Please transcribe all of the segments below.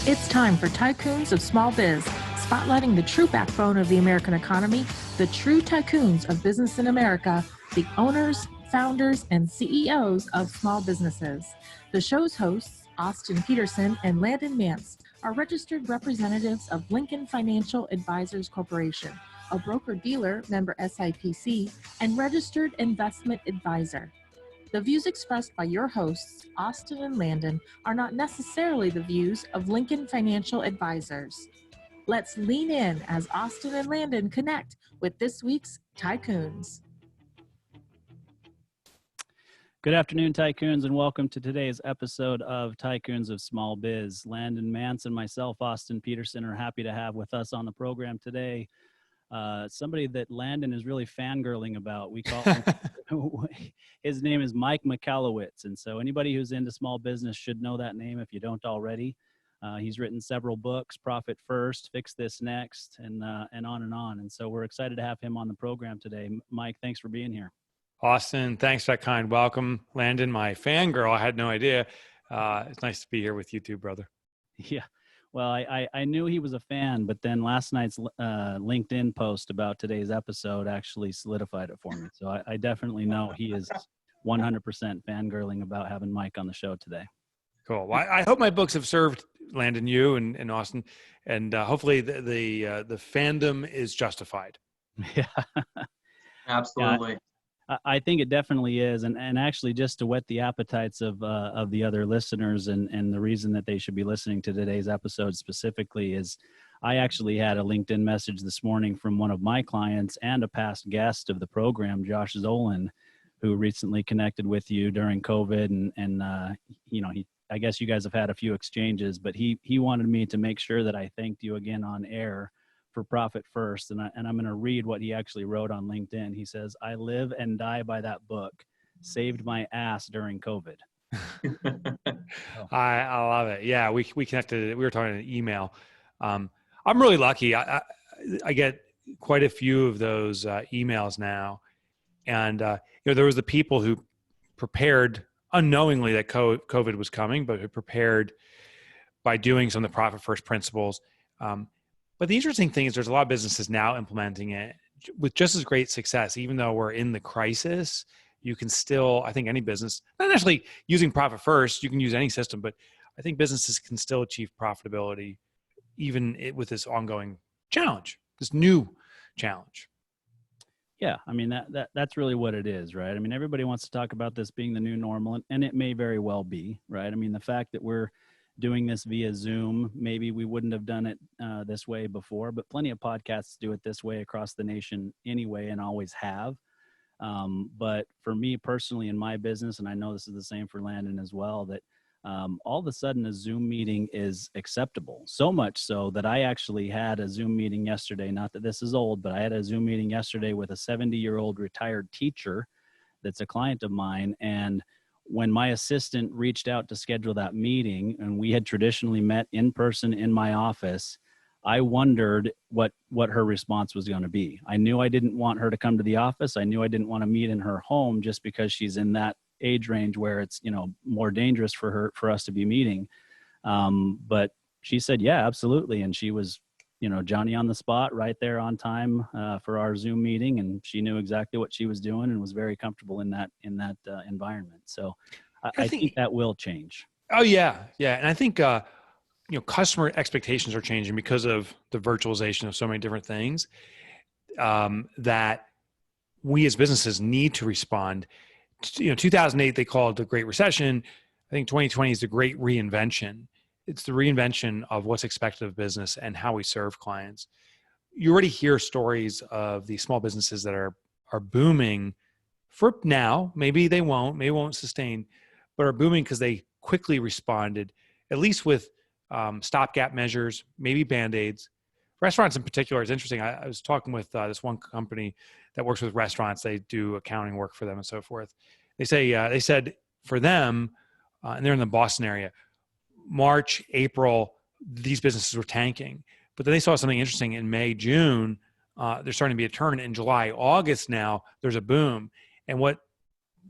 It's time for Tycoons of Small Biz, spotlighting the true backbone of the American economy, the true tycoons of business in America, the owners, founders, and CEOs of small businesses. The show's hosts, Austin Peterson and Landon Mance, are registered representatives of Lincoln Financial Advisors Corporation, a broker-dealer member SIPC, and registered investment advisor. The views expressed by your hosts, Austin and Landon, are not necessarily the views of Lincoln Financial Advisors. Let's lean in as Austin and Landon connect with this week's Tycoons. Good afternoon, Tycoons, and welcome to today's episode of Tycoons of Small Biz. Landon Mance and myself, Austin Peterson, are happy to have with us on the program today somebody that Landon is really fangirling about. We call him, his name is Mike Michalowicz. And so anybody who's into small business should know that name if you don't already. He's written several books, Profit First, Fix This Next, and on and on. And so we're excited to have him on the program today. Mike, thanks for being here. Austin, thanks for that kind welcome. Landon, my fangirl, I had no idea. It's nice to be here with you too, brother. Yeah. Well, I knew he was a fan, but then last night's LinkedIn post about today's episode actually solidified it for me. So I definitely know he is 100% fangirling about having Mike on the show today. Cool. Well, I hope my books have served, Landon, you and Austin, and hopefully the fandom is justified. Yeah. Absolutely. Yeah, I think it definitely is. And actually just to whet the appetites of the other listeners and the reason that they should be listening to today's episode specifically is I actually had a LinkedIn message this morning from one of my clients and a past guest of the program, Josh Zolan, who recently connected with you during COVID. And I guess you guys have had a few exchanges, but he wanted me to make sure that I thanked you again on air for Profit First. And I'm going to read what he actually wrote on LinkedIn. He says, "I live and die by that book. Saved my ass during COVID." I love it. Yeah, we connected. We were talking in email. I'm really lucky. I get quite a few of those emails now. And there was the people who prepared unknowingly that COVID was coming, but who prepared by doing some of the Profit First principles. But the interesting thing is there's a lot of businesses now implementing it with just as great success. Even though we're in the crisis, you can still, I think any business, not necessarily using Profit First, you can use any system, but I think businesses can still achieve profitability even with this ongoing challenge, this new challenge. Yeah, I mean, that's really what it is, right? I mean, everybody wants to talk about this being the new normal, and it may very well be, right? I mean, the fact that we're doing this via Zoom, maybe we wouldn't have done it this way before, but plenty of podcasts do it this way across the nation anyway and always have. But for me personally in my business, and I know this is the same for Landon as well, that all of a sudden a Zoom meeting is acceptable. So much so that I actually had a Zoom meeting yesterday, not that this is old, but I had a Zoom meeting yesterday with a 70-year-old retired teacher that's a client of mine. And when my assistant reached out to schedule that meeting, and we had traditionally met in person in my office, I wondered what her response was going to be. I knew I didn't want her to come to the office. I knew I didn't want to meet in her home just because she's in that age range where it's, more dangerous for us to be meeting. But she said, yeah, absolutely. And she was, Johnny on the spot right there on time for our Zoom meeting. And she knew exactly what she was doing and was very comfortable in that environment. So I think that will change. Oh yeah. Yeah. And I think, customer expectations are changing because of the virtualization of so many different things that we as businesses need to respond. 2008, they called the Great Recession. I think 2020 is the Great Reinvention. It's the reinvention of what's expected of business and how we serve clients. You already hear stories of these small businesses that are booming for now. Maybe they won't sustain, but are booming because they quickly responded, at least with stopgap measures, maybe Band-Aids. Restaurants in particular is interesting. I was talking with this one company that works with restaurants. They do accounting work for them and so forth. They said for them, and they're in the Boston area, March, April, these businesses were tanking. But then they saw something interesting in May, June. There's starting to be a turn. In July, August now, there's a boom. And what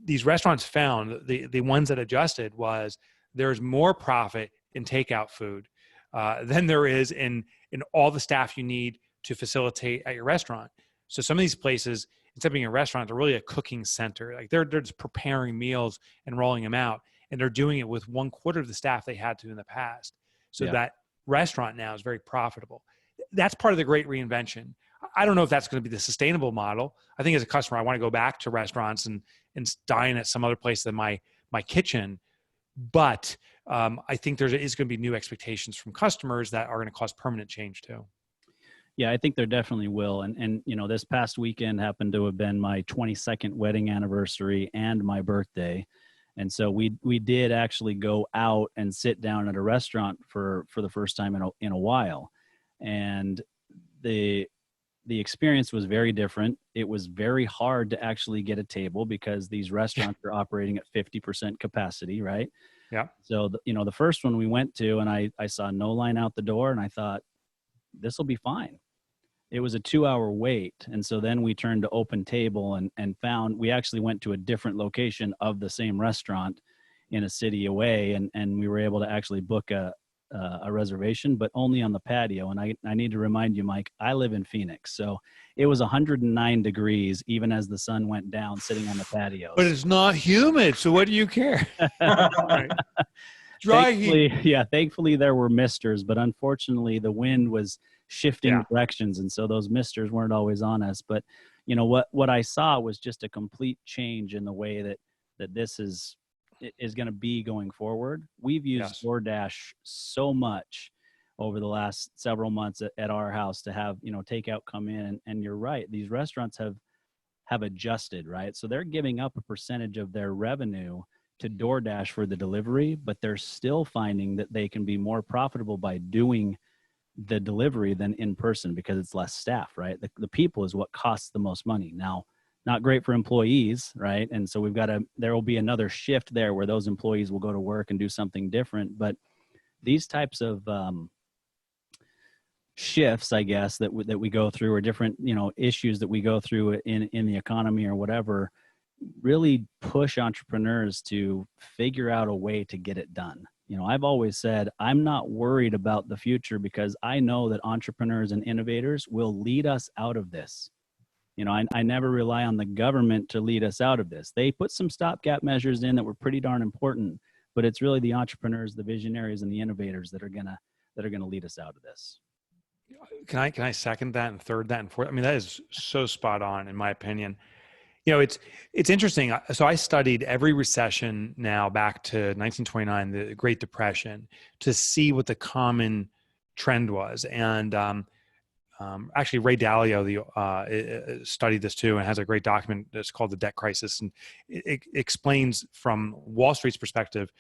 these restaurants found, the ones that adjusted, was there's more profit in takeout food. than there is in all the staff you need to facilitate at your restaurant. So some of these places, instead of being a restaurant, they're really a cooking center. Like they're just preparing meals and rolling them out, and they're doing it with 1/4 of the staff they had to in the past. So that restaurant now is very profitable. That's part of the great reinvention. I don't know if that's going to be the sustainable model. I think as a customer, I want to go back to restaurants and dine at some other place than my kitchen. But I think there is going to be new expectations from customers that are going to cause permanent change too. Yeah, I think there definitely will. And this past weekend happened to have been my 22nd wedding anniversary and my birthday. And so we did actually go out and sit down at a restaurant for the first time in a while. And the experience was very different. It was very hard to actually get a table because these restaurants are operating at 50% capacity, right? Yeah. So, the first one we went to, and I saw no line out the door, and I thought, this will be fine. It was a 2-hour wait. And so then we turned to Open Table and found, we actually went to a different location of the same restaurant in a city away. And we were able to actually book a reservation, but only on the patio. And I need to remind you, Mike, I live in Phoenix. So it was 109 degrees, even as the sun went down, sitting on the patio. But it's not humid. So what do you care? Right. Dry heat. Thankfully there were misters, but unfortunately the wind was shifting directions. And so those misters weren't always on us. But what I saw was just a complete change in the way that this is going to be going forward. We've used DoorDash so much over the last several months at our house to have, takeout come in. And you're right. These restaurants have adjusted, right? So they're giving up a percentage of their revenue to DoorDash for the delivery, but they're still finding that they can be more profitable by doing the delivery than in person because it's less staff, right? The people is what costs the most money. Now, not great for employees, right? And so there will be another shift there where those employees will go to work and do something different. But these types of shifts, I guess, that we go through, or different, issues that we go through in the economy or whatever, really push entrepreneurs to figure out a way to get it done. I've always said, I'm not worried about the future because I know that entrepreneurs and innovators will lead us out of this. I never rely on the government to lead us out of this. They put some stopgap measures in that were pretty darn important, but it's really the entrepreneurs, the visionaries, and the innovators that are gonna lead us out of this. Can I second that and third that and fourth? I mean, that is so spot on in my opinion. It's interesting. So I studied every recession now back to 1929, the Great Depression, to see what the common trend was. And actually, Ray Dalio studied this too and has a great document that's called The Debt Crisis. And it explains from Wall Street's perspective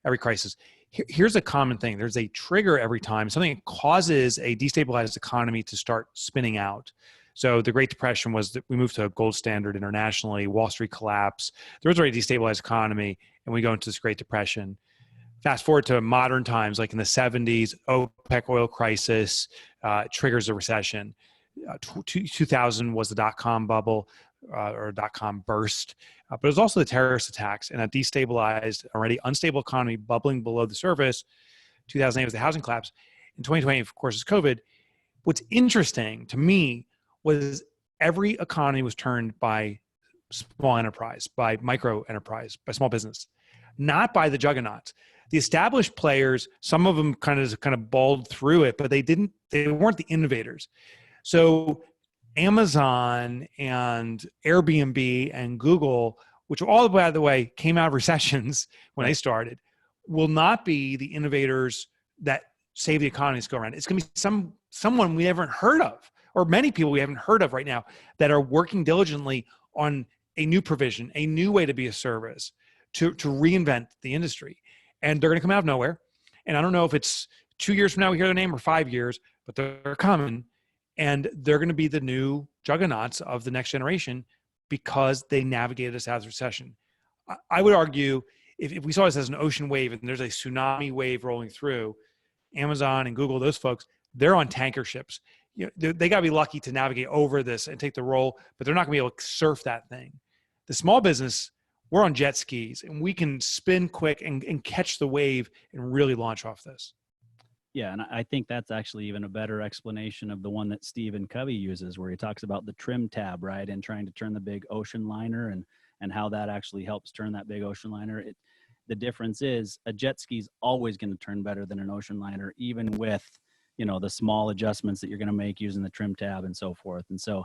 every crisis. Here's a common thing. There's a trigger every time. Something that causes a destabilized economy to start spinning out. So the Great Depression was that we moved to a gold standard internationally, Wall Street collapse. There was already a destabilized economy, and we go into this Great Depression. Fast forward to modern times, like in the 70s, OPEC oil crisis triggers a recession. 2000 was the dot-com bubble or dot-com burst. But it was also the terrorist attacks and a destabilized, already unstable economy bubbling below the surface. 2008 was the housing collapse. In 2020, of course, is COVID. What's interesting to me was every economy was turned by small enterprise, by micro enterprise, by small business, not by the juggernauts. The established players, some of them kind of balled through it, but they weren't the innovators. So Amazon and Airbnb and Google, which all, by the way, came out of recessions when they started, will not be the innovators that save the economy to go around. It's going to be someone we haven't heard of, or many people we haven't heard of right now that are working diligently on a new provision, a new way to be a service, to reinvent the industry. And they're going to come out of nowhere. And I don't know if it's 2 years from now we hear their name or 5 years, but they're coming. And they're going to be the new juggernauts of the next generation because they navigated us out of the recession. I would argue if we saw this as an ocean wave and there's a tsunami wave rolling through, Amazon and Google, those folks, they're on tanker ships. They got to be lucky to navigate over this and take the role, but they're not going to be able to surf that thing. The small business, we're on jet skis and we can spin quick and catch the wave and really launch off this. Yeah, and I think that's actually even a better explanation of the one that Stephen Covey uses, where he talks about the trim tab, right, and trying to turn the big ocean liner, and how that actually helps turn that big ocean liner. The difference is a jet ski is always going to turn better than an ocean liner, even with, you know, the small adjustments that you're going to make using the trim tab and so forth. And so,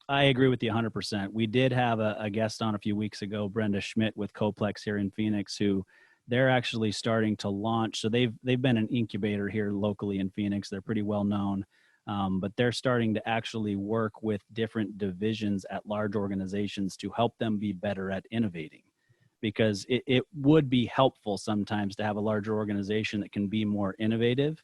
I agree with you 100%. We did have a guest on a few weeks ago, Brenda Schmidt with Coplex here in Phoenix, who they're actually starting to launch. So they've been an incubator here locally in Phoenix. They're pretty well known, but they're starting to actually work with different divisions at large organizations to help them be better at innovating. Because it would be helpful sometimes to have a larger organization that can be more innovative.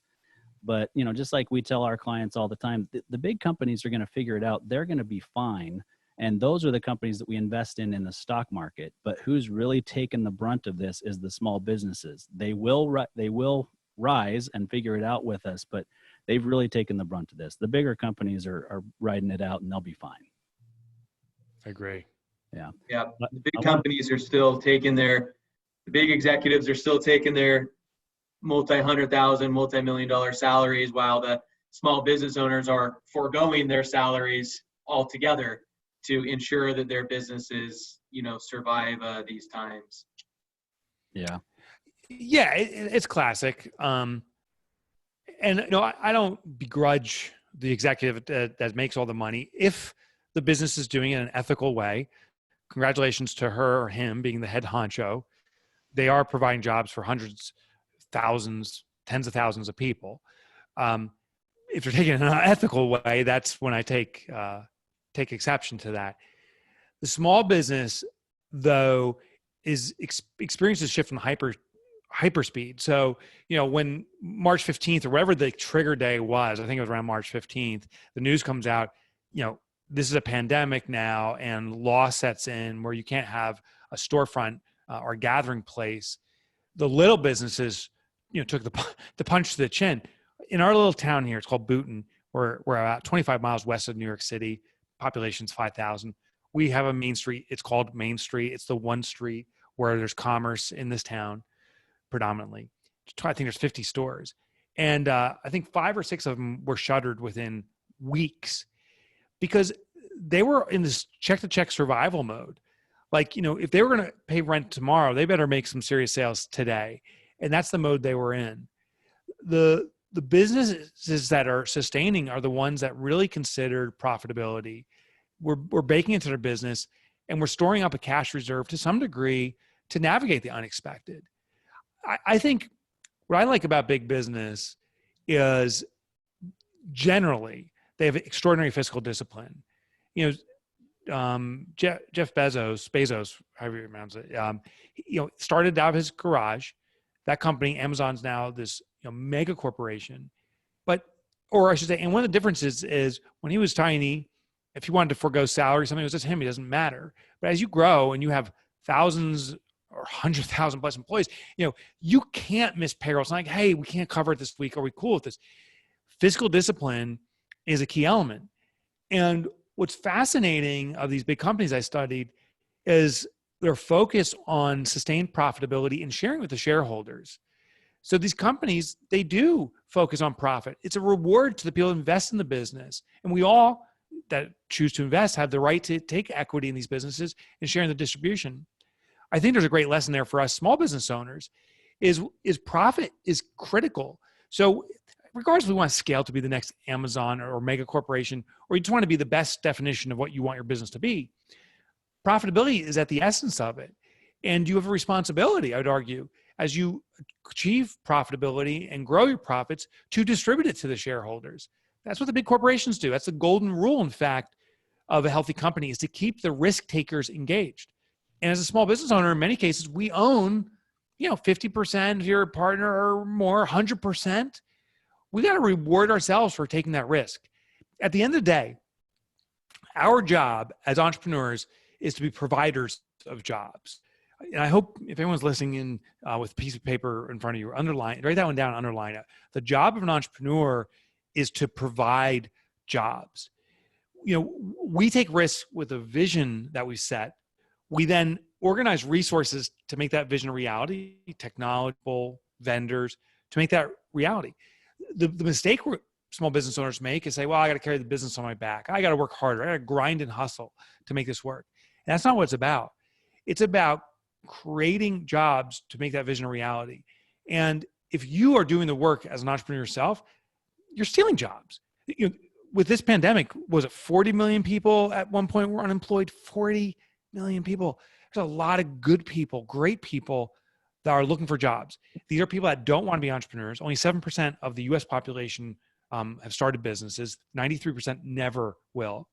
But, you know, just like we tell our clients all the time, the big companies are going to figure it out. They're going to be fine. And those are the companies that we invest in the stock market. But who's really taken the brunt of this is the small businesses. They will rise and figure it out with us, but they've really taken the brunt of this. The bigger companies are riding it out, and they'll be fine. I agree. Yeah. Yeah. The big companies are still taking the big executives are still taking their multi-$100,000, multi-million-dollar salaries, while the small business owners are foregoing their salaries altogether to ensure that their businesses, survive these times. Yeah. Yeah, it's classic. And I don't begrudge the executive that makes all the money if the business is doing it in an ethical way. Congratulations to her or him being the head honcho. They are providing jobs for hundreds, thousands, tens of thousands of people. If they're taking it in an ethical way, that's when I take exception to that. The small business, though, experiences shift from hyperspeed. So, when March 15th or whatever the trigger day was, I think it was around March 15th, the news comes out, this is a pandemic now, and law sets in where you can't have a storefront or a gathering place. The little businesses, took the punch to the chin. In our little town here, it's called Boonton. We're about 25 miles west of New York City. Population's 5,000. We have a main street. It's called Main Street. It's the one street where there's commerce in this town predominantly. I think there's 50 stores. And I think 5 or 6 of them were shuttered within weeks, because they were in this check-to-check survival mode. Like, if they were going to pay rent tomorrow, they better make some serious sales today. And that's the mode they were in. The businesses that are sustaining are the ones that really considered profitability. We're baking into their business, and we're storing up a cash reserve to some degree to navigate the unexpected. I think what I like about big business is generally they have extraordinary fiscal discipline. Jeff Bezos, however you pronounce it, started out of his garage. That company, Amazon's now this mega corporation. And one of the differences is when he was tiny, if he wanted to forego salary, something, it was just him. It doesn't matter. But as you grow and you have thousands or 100,000 plus employees, you can't miss payroll. It's not like, hey, we can't cover it this week. Are we cool with this? Fiscal discipline is a key element. And what's fascinating of these big companies I studied is their focus on sustained profitability and sharing with the shareholders. So these companies, they do focus on profit. It's a reward to the people who invest in the business. And we all that choose to invest have the right to take equity in these businesses and share in the distribution. I think there's a great lesson there for us small business owners is profit is critical. So regardless if we want to scale to be the next Amazon or mega corporation, or you just want to be the best definition of what you want your business to be, profitability is at the essence of it. And you have a responsibility, I would argue, as you achieve profitability and grow your profits to distribute it to the shareholders. That's what the big corporations do. That's the golden rule, in fact, of a healthy company, is to keep the risk takers engaged. And as a small business owner, in many cases, we own, 50% of your partner or more, 100%. We got to reward ourselves for taking that risk. At the end of the day, our job as entrepreneurs is to be providers of jobs. And I hope if anyone's listening in with a piece of paper in front of you, write that one down, underline it. The job of an entrepreneur is to provide jobs. We take risks with a vision that we set. We then organize resources to make that vision a reality, technological vendors, to make that reality. The mistake small business owners make is say, well, I got to carry the business on my back. I got to work harder. I got to grind and hustle to make this work. And that's not what it's about. It's about creating jobs to make that vision a reality. And if you are doing the work as an entrepreneur yourself, you're stealing jobs. With this pandemic, was it 40 million people at one point were unemployed? 40 million people. There's a lot of good people, great people that are looking for jobs. These are people that don't want to be entrepreneurs. Only 7% of the US population have started businesses. 93% never will.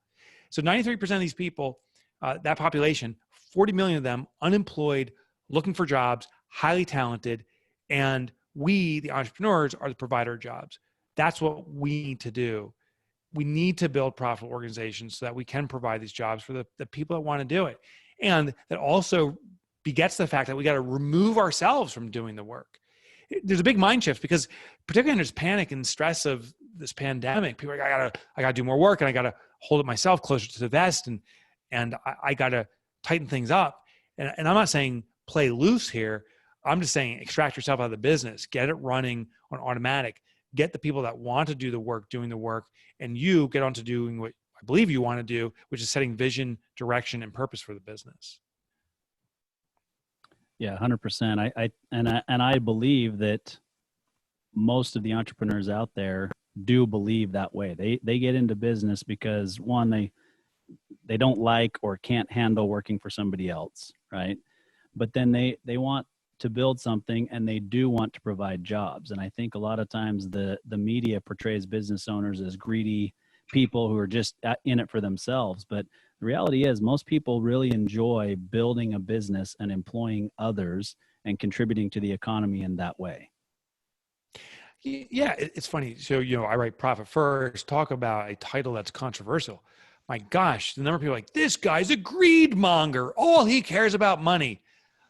So 93% of these people, that population, 40 million of them unemployed, looking for jobs, highly talented. And we, the entrepreneurs, are the provider of jobs. That's what we need to do. We need to build profitable organizations so that we can provide these jobs for the people that want to do it. And that also begets the fact that we got to remove ourselves from doing the work. There's a big mind shift because particularly under this panic and stress of this pandemic, people are like, I gotta do more work and I gotta hold it myself closer to the vest and I gotta tighten things up. And I'm not saying play loose here. I'm just saying extract yourself out of the business, get it running on automatic, get the people that want to do the work doing the work, and you get on to doing what I believe you want to do, which is setting vision, direction, and purpose for the business. Yeah, 100%. I believe that most of the entrepreneurs out there do believe that way. They get into business because one, they don't like or can't handle working for somebody else, right? But then they want to build something and they do want to provide jobs. And I think a lot of times the media portrays business owners as greedy people who are just in it for themselves. But the reality is most people really enjoy building a business and employing others and contributing to the economy in that way. Yeah, it's funny. So, I write Profit First, talk about a title that's controversial. My gosh, the number of people like, this guy's a greed monger. All he cares about money.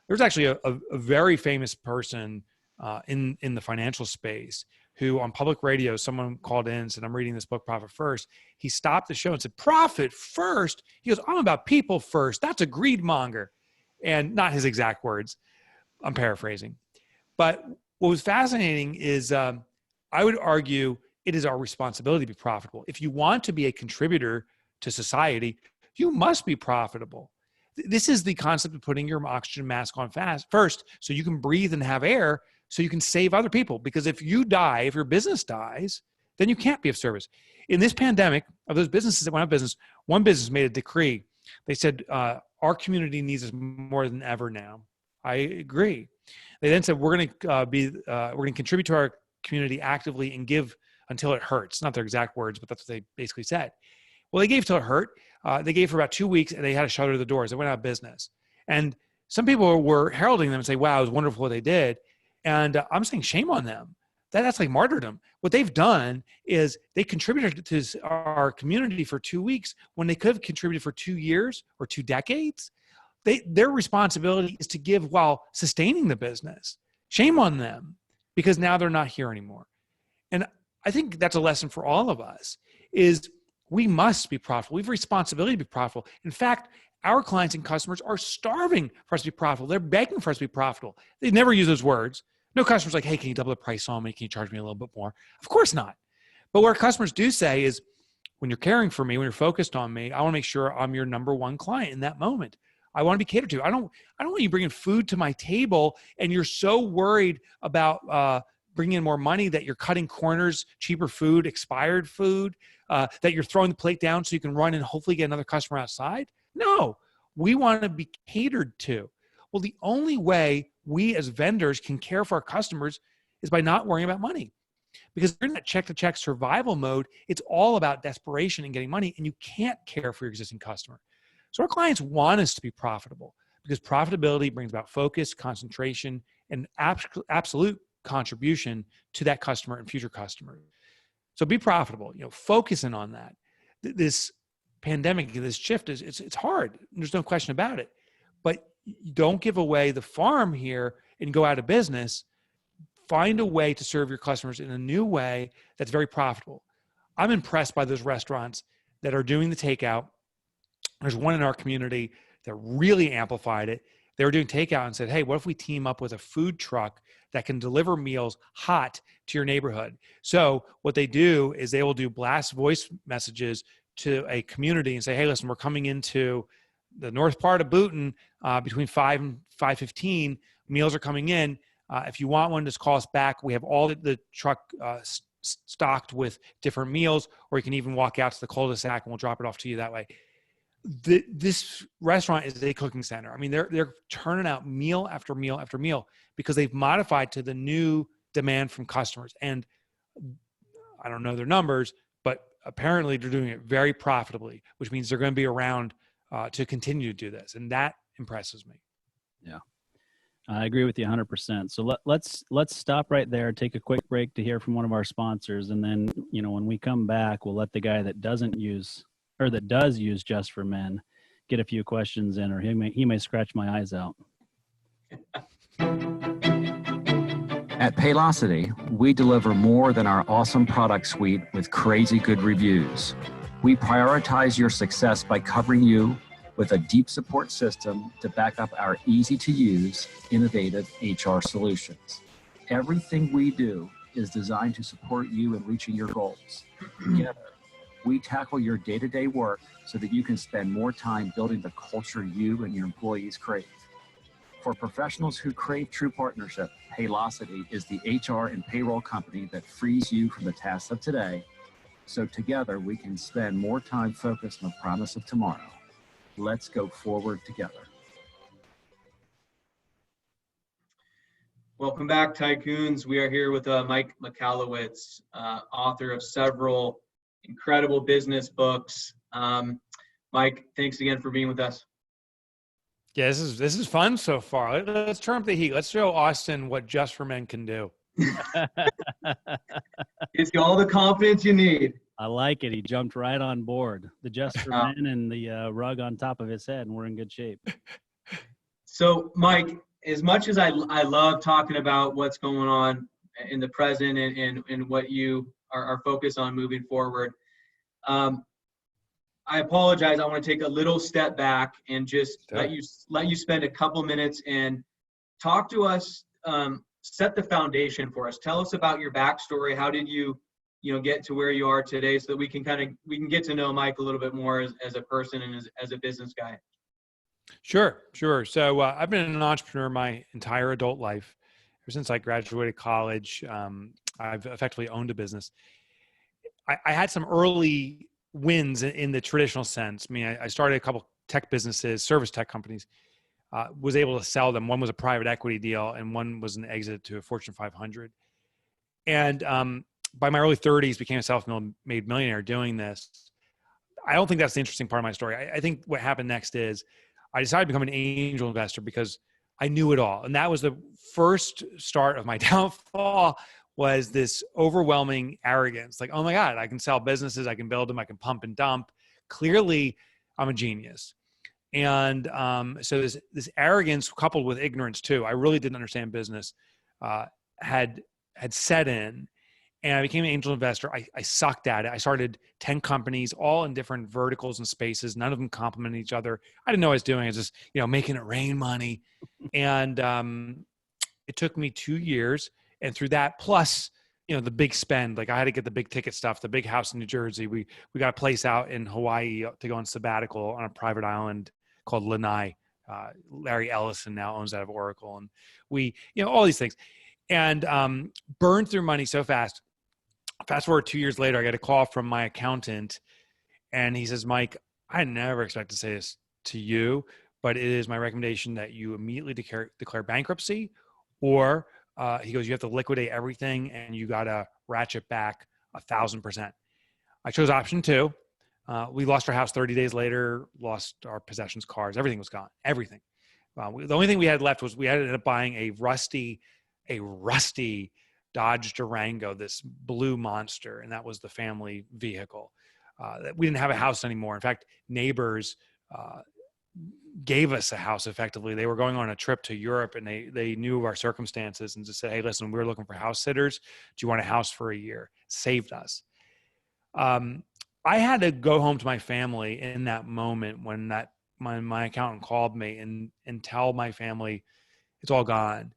There's actually a very famous person in the financial space who on public radio, someone called in and said, I'm reading this book, Profit First. He stopped the show and said, Profit First? He goes, I'm about people first. That's a greed monger. And not his exact words. I'm paraphrasing. But what was fascinating is I would argue it is our responsibility to be profitable. If you want to be a contributor to society, you must be profitable. This is the concept of putting your oxygen mask on first so you can breathe and have air so you can save other people. Because if you die, if your business dies, then you can't be of service. In this pandemic, of those businesses that went out of business, one business made a decree. They said, our community needs us more than ever now. I agree. They then said, we're going to contribute to our community actively and give until it hurts. Not their exact words, but that's what they basically said. Well, they gave till it hurt. They gave for about 2 weeks and they had to shutter the doors. They went out of business. And some people were heralding them and say, wow, it was wonderful what they did. And I'm saying shame on them. That's like martyrdom. What they've done is they contributed to our community for 2 weeks when they could have contributed for 2 years or 2 decades. Their responsibility is to give while sustaining the business. Shame on them because now they're not here anymore. And I think that's a lesson for all of us is we must be profitable. We have a responsibility to be profitable. In fact, our clients and customers are starving for us to be profitable. They're begging for us to be profitable. They never use those words. No customer's like, hey, can you double the price on me? Can you charge me a little bit more? Of course not. But what our customers do say is, when you're caring for me, when you're focused on me, I want to make sure I'm your number one client in that moment. I want to be catered to. I don't want you bringing food to my table and you're so worried about bringing in more money that you're cutting corners, cheaper food, expired food, that you're throwing the plate down so you can run and hopefully get another customer outside. No, we want to be catered to. Well, the only way we as vendors can care for our customers is by not worrying about money. Because you're in that check-to-check survival mode, it's all about desperation and getting money, and you can't care for your existing customer. So our clients want us to be profitable because profitability brings about focus, concentration, and absolute contribution to that customer and future customer. So be profitable, focusing on that. This pandemic, this shift it's hard. There's no question about it. But you don't give away the farm here and go out of business. Find a way to serve your customers in a new way that's very profitable. I'm impressed by those restaurants that are doing the takeout. There's one in our community that really amplified it. they were doing takeout and said, hey, what if we team up with a food truck that can deliver meals hot to your neighborhood? So what they do is they will do blast voice messages to a community and say, hey, listen, we're coming into the north part of Boonton between 5 and 5:15. Meals are coming in. If you want one, just call us back. We have all the truck stocked with different meals, or you can even walk out to the cul-de-sac and we'll drop it off to you that way. This restaurant is a cooking center. I mean, they're turning out meal after meal after meal because they've modified to the new demand from customers. And I don't know their numbers, but apparently they're doing it very profitably, which means they're going to be around to continue to do this. And that impresses me. Yeah, I agree with you 100%. So let's stop right there, take a quick break to hear from one of our sponsors. And then, when we come back, we'll let the guy that does use Just for Men get a few questions in, or he may scratch my eyes out. At Paylocity, we deliver more than our awesome product suite with crazy good reviews. We prioritize your success by covering you with a deep support system to back up our easy-to-use, innovative HR solutions. Everything we do is designed to support you in reaching your goals. Together, we tackle your day-to-day work so that you can spend more time building the culture you and your employees crave. For professionals who crave true partnership, Paylocity is the HR and payroll company that frees you from the tasks of today, so together we can spend more time focused on the promise of tomorrow. Let's go forward together. Welcome back, Tycoons. We are here with Mike Michalowicz, author of several incredible business books. Mike, thanks again for being with us. Yeah, this is fun so far. Let's turn up the heat. Let's show Austin what Just for Men can do. Gives you all the confidence you need. I like it. He jumped right on board. The Just for Men and the rug on top of his head, and we're in good shape. So, Mike, as much as I love talking about what's going on in the present and what you are focused on moving forward, I apologize. I want to take a little step back and just let you spend a couple minutes and talk to us. Set the foundation for us. Tell us about your backstory. How did you get to where you are today, so that we can get to know Mike a little bit more as a person and as a business guy. Sure. So I've been an entrepreneur my entire adult life. Ever since I graduated college, I've effectively owned a business. I had some early wins in the traditional sense. I mean, I started a couple tech businesses, service tech companies, was able to sell them. One was a private equity deal and one was an exit to a Fortune 500. And by my early 30s, became a self-made millionaire doing this. I don't think that's the interesting part of my story. I think what happened next is I decided to become an angel investor because I knew it all. And that was the first start of my downfall, was this overwhelming arrogance. Like, oh my God, I can sell businesses, I can build them, I can pump and dump. Clearly, I'm a genius. And so this arrogance coupled with ignorance too, I really didn't understand business, had set in. And I became an angel investor. I sucked at it. I started 10 companies, all in different verticals and spaces. None of them complemented each other. I didn't know what I was doing. I was just, making it rain money. And it took me 2 years. And through that, plus, the big spend, like I had to get the big ticket stuff, the big house in New Jersey. We got a place out in Hawaii to go on sabbatical on a private island called Lanai. Larry Ellison now owns that of Oracle. And we, all these things. And burned through money so fast. Fast forward 2 years later, I got a call from my accountant, and he says, Mike, I never expect to say this to you, but it is my recommendation that you immediately declare bankruptcy, or he goes, you have to liquidate everything and you got to ratchet back 1,000%. I chose option 2. We lost our house 30 days later, lost our possessions, cars, everything was gone, everything. The only thing we had left was we ended up buying a rusty Dodge Durango, this blue monster, and that was the family vehicle. We didn't have a house anymore. In fact, neighbors gave us a house effectively. They were going on a trip to Europe, and they knew of our circumstances and just said, hey, listen, we're looking for house sitters. Do you want a house for a year? Saved us. I had to go home to my family in that moment when my accountant called me and tell my family it's all gone.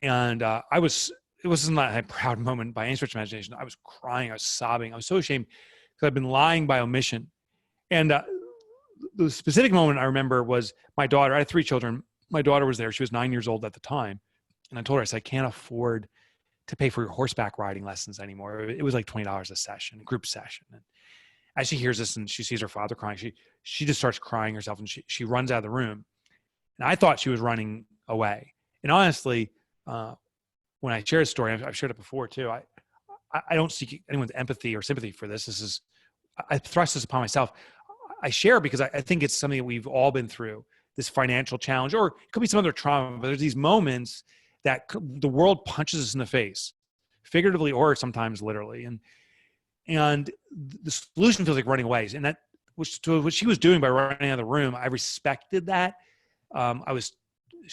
And it wasn't like a proud moment by any stretch of imagination. I was crying, I was sobbing, I was so ashamed because I've been lying by omission. And the specific moment I remember was my daughter. I had 3 children. My daughter was there. She was 9 years old at the time. And I told her, I said, I can't afford to pay for your horseback riding lessons anymore. It was like $20 a session, a group session. And as she hears this and she sees her father crying, she just starts crying herself and she runs out of the room. And I thought she was running away. And honestly, when I share a story, I've shared it before too. I don't seek anyone's empathy or sympathy for this. I thrust this upon myself. I share because I think it's something that we've all been through, this financial challenge, or it could be some other trauma, but there's these moments that the world punches us in the face, figuratively or sometimes literally. And the solution feels like running away. And that, what she was doing by running out of the room, I respected that. I was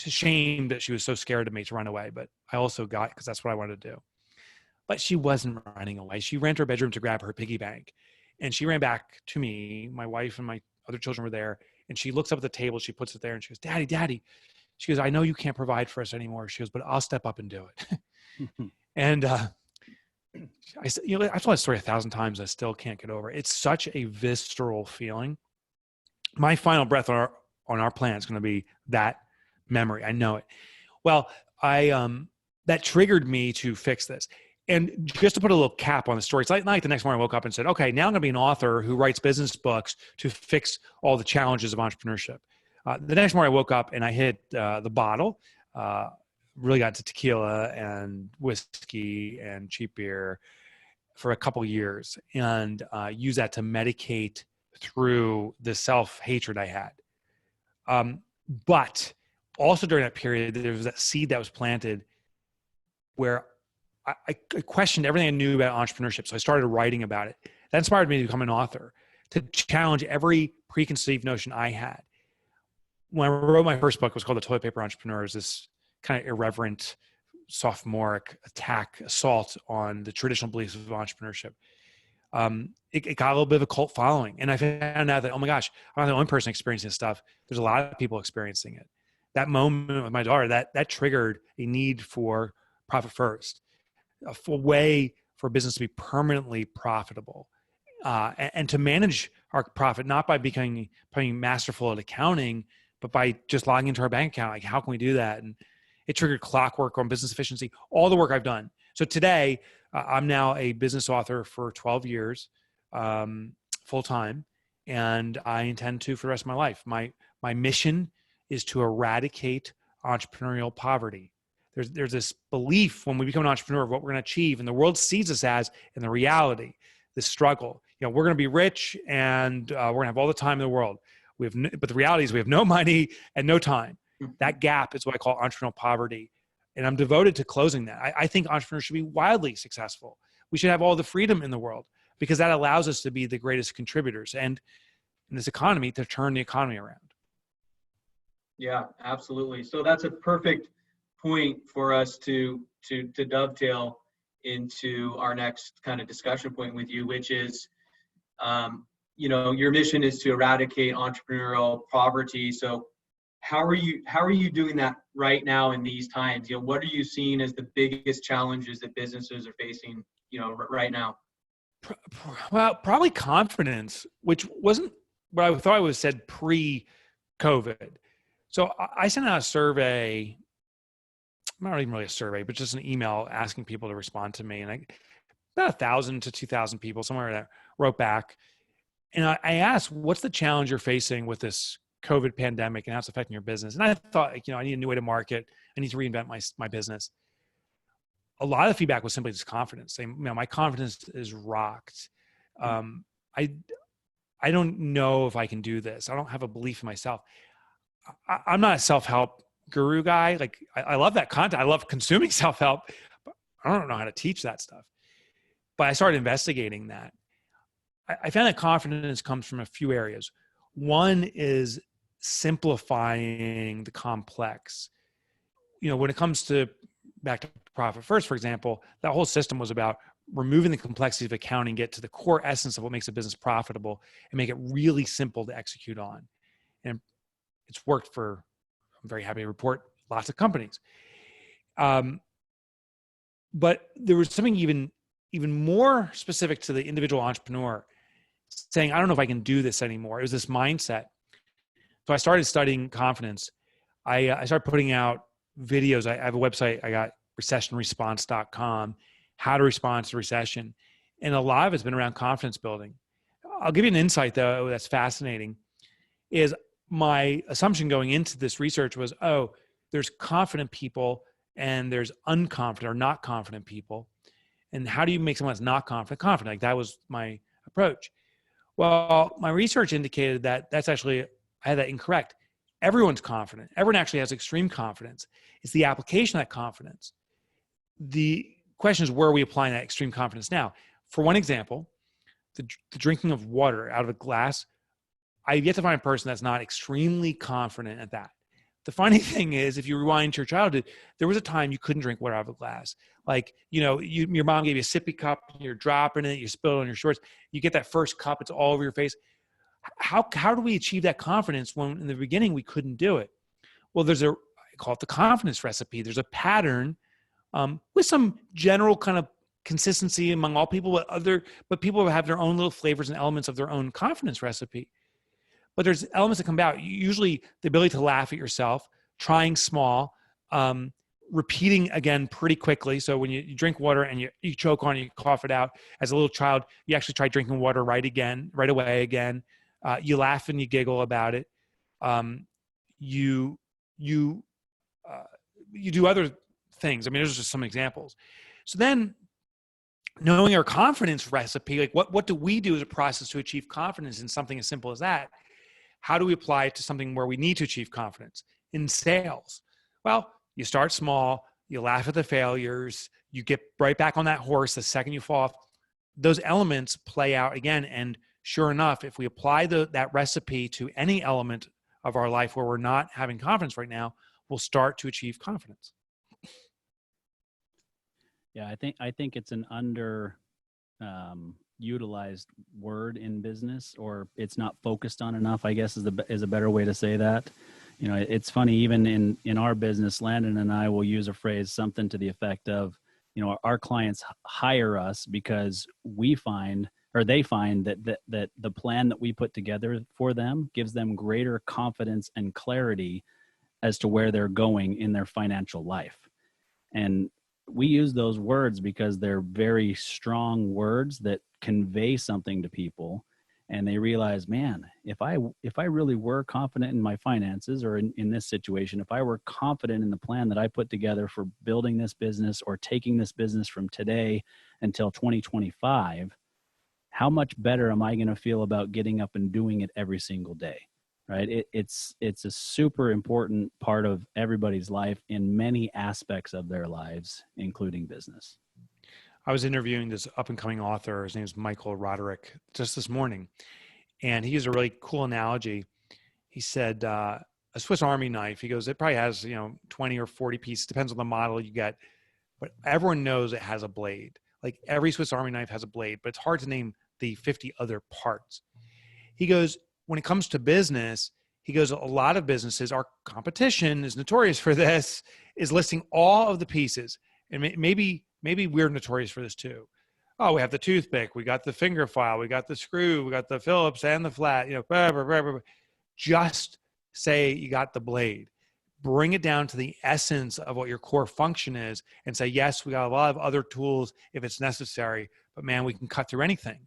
ashamed that she was so scared of me to run away, but I also got, because that's what I wanted to do. But she wasn't running away. She ran to her bedroom to grab her piggy bank. And she ran back to me. My wife and my other children were there. And she looks up at the table. She puts it there and she goes, Daddy, Daddy. She goes, I know you can't provide for us anymore. She goes, but I'll step up and do it. And I've told that story 1,000 times. I still can't get over it. It's such a visceral feeling. My final breath on our plan is going to be that memory. I know it. Well, that triggered me to fix this. And just to put a little cap on the story, it's like the next morning I woke up and said, okay, now I'm going to be an author who writes business books to fix all the challenges of entrepreneurship. The next morning I woke up and I hit the bottle, really got into tequila and whiskey and cheap beer for a couple of years and used that to medicate through the self-hatred I had. But also during that period, there was that seed that was planted where I questioned everything I knew about entrepreneurship. So I started writing about it. That inspired me to become an author, to challenge every preconceived notion I had. When I wrote my first book, it was called The Toilet Paper Entrepreneur. It was this kind of irreverent, sophomoric assault on the traditional beliefs of entrepreneurship. It got a little bit of a cult following. And I found out that, oh my gosh, I'm not the only person experiencing this stuff. There's a lot of people experiencing it. That moment with my daughter, that triggered a need for profit first, a full way for business to be permanently profitable, and to manage our profit, not by becoming masterful at accounting, but by just logging into our bank account. Like, how can we do that? And it triggered clockwork on business efficiency, all the work I've done. So today, I'm now a business author for 12 years, full time, and I intend to for the rest of my life. My mission is to eradicate entrepreneurial poverty. There's this belief when we become an entrepreneur of what we're going to achieve, and the world sees us as, in the reality, this struggle. We're going to be rich and we're going to have all the time in the world. But the reality is we have no money and no time. That gap is what I call entrepreneurial poverty. And I'm devoted to closing that. I think entrepreneurs should be wildly successful. We should have all the freedom in the world because that allows us to be the greatest contributors and in this economy to turn the economy around. Yeah, absolutely. So that's a perfect point for us to dovetail into our next kind of discussion point with you, which is, your mission is to eradicate entrepreneurial poverty. So how are you doing that right now in these times? What are you seeing as the biggest challenges that businesses are facing, right now? Well, probably confidence, which wasn't what I thought I was said pre-COVID. So I sent out a survey, not even really a survey, but just an email asking people to respond to me. And about 1,000 to 2,000 people, somewhere there, wrote back. And I asked, what's the challenge you're facing with this COVID pandemic and how it's affecting your business? And I thought, I need a new way to market. I need to reinvent my business. A lot of the feedback was simply just confidence. Saying, my confidence is rocked. I don't know if I can do this. I don't have a belief in myself. I'm not a self-help guru guy. Like I love that content. I love consuming self-help, but I don't know how to teach that stuff. But I started investigating that. I found that confidence comes from a few areas. One is simplifying the complex. When it comes to back to profit first, for example, that whole system was about removing the complexity of accounting, get to the core essence of what makes a business profitable and make it really simple to execute on. And It's worked for, I'm very happy to report, lots of companies. But there was something even more specific to the individual entrepreneur saying, I don't know if I can do this anymore. It was this mindset. So I started studying confidence. I started putting out videos. I have a website. I got recessionresponse.com, how to respond to recession. And a lot of it's been around confidence building. I'll give you an insight though that's fascinating, is my assumption going into this research was, oh, there's confident people and there's unconfident or not confident people. And how do you make someone that's not confident? Like that was my approach. Well, my research indicated that that's actually, I had that incorrect. Everyone's confident. Everyone actually has extreme confidence. It's the application of that confidence. The question is, where are we applying that extreme confidence now? For one example, the drinking of water out of a glass, I've yet to find a person that's not extremely confident at that. The funny thing is, if you rewind to your childhood, there was a time you couldn't drink water out of a glass. Like, your mom gave you a sippy cup, you're dropping it, you spill it on your shorts. You get that first cup, it's all over your face. How do we achieve that confidence when in the beginning we couldn't do it? Well, I call it the confidence recipe. There's a pattern with some general kind of consistency among all people, but people have their own little flavors and elements of their own confidence recipe. But there's elements that come about. Usually the ability to laugh at yourself, trying small, repeating again pretty quickly. So when you drink water and you choke on it, you cough it out. As a little child, you actually try drinking water right away again. You laugh and you giggle about it. You do other things. I mean, those are just some examples. So then, knowing our confidence recipe, like what do we do as a process to achieve confidence in something as simple as that? How do we apply it to something where we need to achieve confidence? In sales, well, you start small, you laugh at the failures, you get right back on that horse the second you fall off. Those elements play out again. And sure enough, if we apply that recipe to any element of our life where we're not having confidence right now, we'll start to achieve confidence. Yeah, I think it's an utilized word in business, or it's not focused on enough, I guess is a better way to say that. It's funny, even in our business, Landon and I will use a phrase, something to the effect of, our clients hire us because they find that the plan that we put together for them gives them greater confidence and clarity as to where they're going in their financial life. And we use those words because they're very strong words that convey something to people, and they realize, man, if I really were confident in my finances, or in this situation, if I were confident in the plan that I put together for building this business or taking this business from today until 2025, how much better am I going to feel about getting up and doing it every single day? Right? It's a super important part of everybody's life in many aspects of their lives, including business. I was interviewing this up and coming author. His name is Michael Roderick, just this morning. And he used a really cool analogy. He said, a Swiss Army knife, he goes, it probably has, 20 or 40 pieces, depends on the model you get, but everyone knows it has a blade. Like every Swiss Army knife has a blade, but it's hard to name the 50 other parts. He goes, when it comes to business, he goes, a lot of businesses, our competition is notorious for this, is listing all of the pieces. And maybe we're notorious for this too. Oh, we have the toothpick, we got the finger file, we got the screw, we got the Phillips and the flat, blah, blah, blah, blah. Just say you got the blade. Bring it down to the essence of what your core function is and say, yes, we got a lot of other tools if it's necessary, but man, we can cut through anything.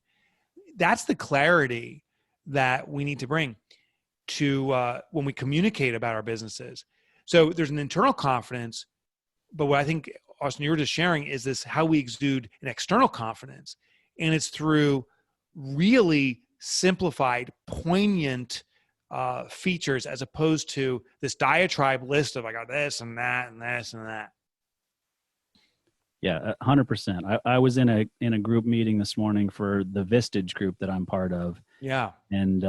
That's the clarity that we need to bring to when we communicate about our businesses. So there's an internal confidence, but what I think, Austin, you were just sharing is this, how we exude an external confidence. And it's through really simplified, poignant features, as opposed to this diatribe list of I got this and that and this and that. Yeah, 100%. I was in a group meeting this morning for the Vistage group that I'm part of. Yeah. And,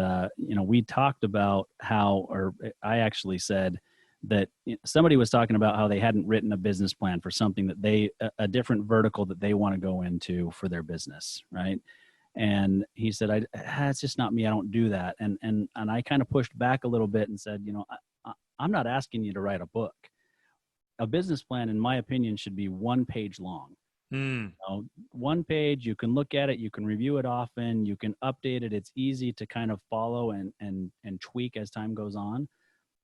we talked about I actually said that somebody was talking about how they hadn't written a business plan for something that a different vertical that they want to go into for their business. Right. And he said, it's just not me. I don't do that. And I kind of pushed back a little bit and said, I'm not asking you to write a book. A business plan, in my opinion, should be 1 page long. One page, you can look at it, you can review it often, you can update it. It's easy to kind of follow and tweak as time goes on.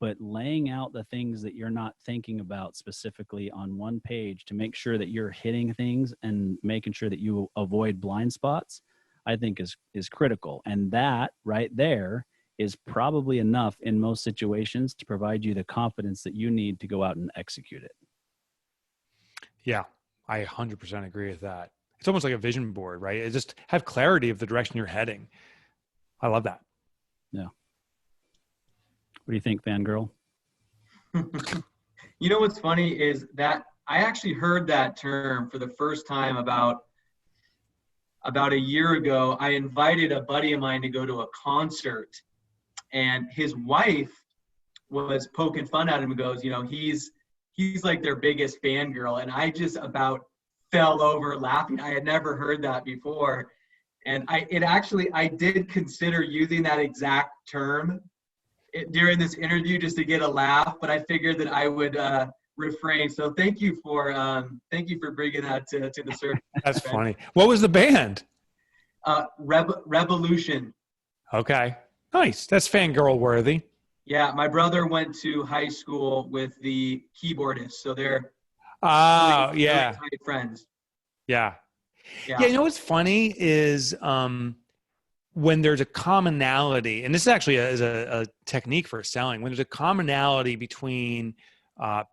But laying out the things that you're not thinking about specifically on 1 page to make sure that you're hitting things and making sure that you avoid blind spots, I think is critical. And that right there is probably enough in most situations to provide you the confidence that you need to go out and execute it. Yeah, I 100% agree with that. It's almost like a vision board, right? It just have clarity of the direction you're heading. I love that. Yeah. What do you think, fangirl? You know what's funny is that I actually heard that term for the first time about a year ago. I invited a buddy of mine to go to a concert, and his wife was poking fun at him and goes, he's like their biggest fangirl. And I just about fell over laughing. I had never heard that before. And I did consider using that exact term during this interview just to get a laugh, but I figured that I would refrain. So thank you for bringing that to the surface. That's funny. What was the band? Revolution. Okay. Nice. That's fangirl worthy. Yeah, my brother went to high school with the keyboardist, so they're really tight friends. Yeah. You know what's funny is when there's a commonality, and this actually is a technique for selling. When there's a commonality between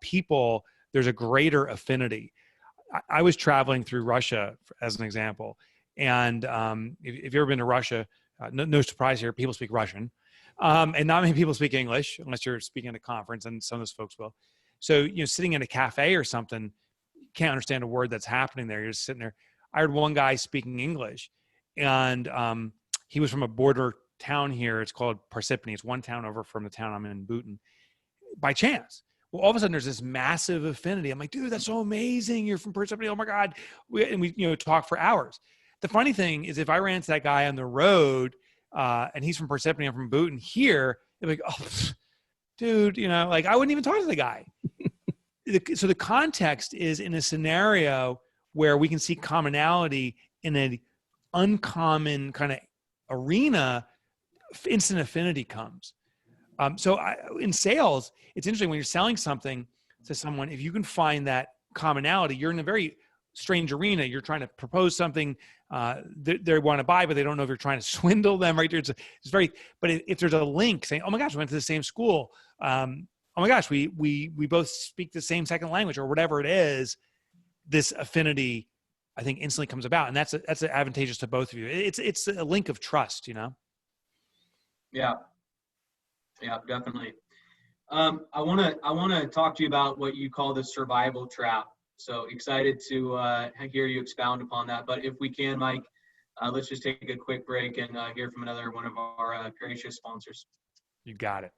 people, there's a greater affinity. I was traveling through Russia, as an example, and if you've ever been to Russia, no surprise here, people speak Russian. And not many people speak English unless you're speaking at a conference, and some of those folks will. So, sitting in a cafe or something, you can't understand a word that's happening there. You're just sitting there. I heard one guy speaking English, and he was from a border town here. It's called Parsippany. It's one town over from the town I'm in, Bhutan, by chance. Well, all of a sudden there's this massive affinity. I'm like, dude, that's so amazing. You're from Parsippany. Oh my God. We talk for hours. The funny thing is, if I ran into that guy on the road, and he's from Persephone, I'm from Bhutan here, they're like, oh, dude, I wouldn't even talk to the guy. So the context is in a scenario where we can see commonality in an uncommon kind of arena, instant affinity comes. In sales, it's interesting when you're selling something to someone, if you can find that commonality, you're in a very strange arena. You're trying to propose something they want to buy, but they don't know if you're trying to swindle them, right? It's very, but if there's a link saying, oh my gosh, we went to the same school. Oh my gosh, we both speak the same second language or whatever it is, this affinity, I think, instantly comes about. And that's advantageous to both of you. It's a link of trust, Yeah, definitely. I want to talk to you about what you call the survival trap. So excited to hear you expound upon that. But if we can, Mike, let's just take a quick break and hear from another one of our gracious sponsors. You got it.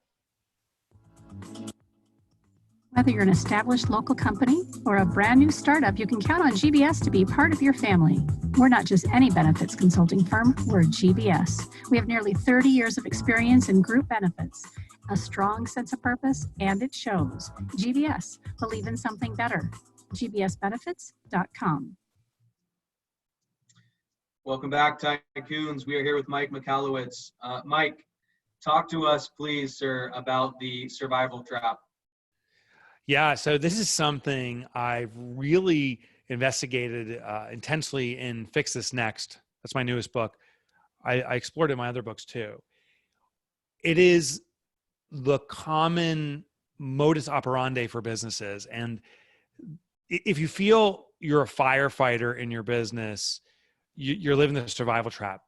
Whether you're an established local company or a brand new startup, you can count on GBS to be part of your family. We're not just any benefits consulting firm, we're GBS. We have nearly 30 years of experience in group benefits, a strong sense of purpose, and it shows. GBS, believe in something better. gbsbenefits.com. Welcome back, Tycoons. We are here with Mike Michalowicz. Mike, talk to us, please, sir, about the survival trap. Yeah, so this is something I've really investigated intensely in Fix This Next. That's my newest book. I explored it in my other books too. It is the common modus operandi for businesses. And if you feel you're a firefighter in your business, you're living the survival trap.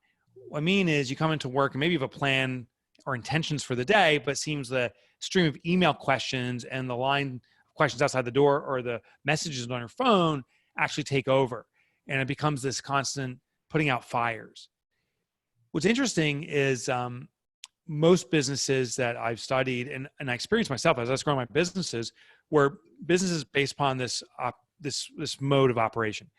What I mean is you come into work and maybe you have a plan or intentions for the day, but it seems the stream of email questions and the line of questions outside the door or the messages on your phone actually take over. And it becomes this constant putting out fires. What's interesting is most businesses that I've studied and I experienced myself as I was growing my businesses were businesses based upon this mode of operation.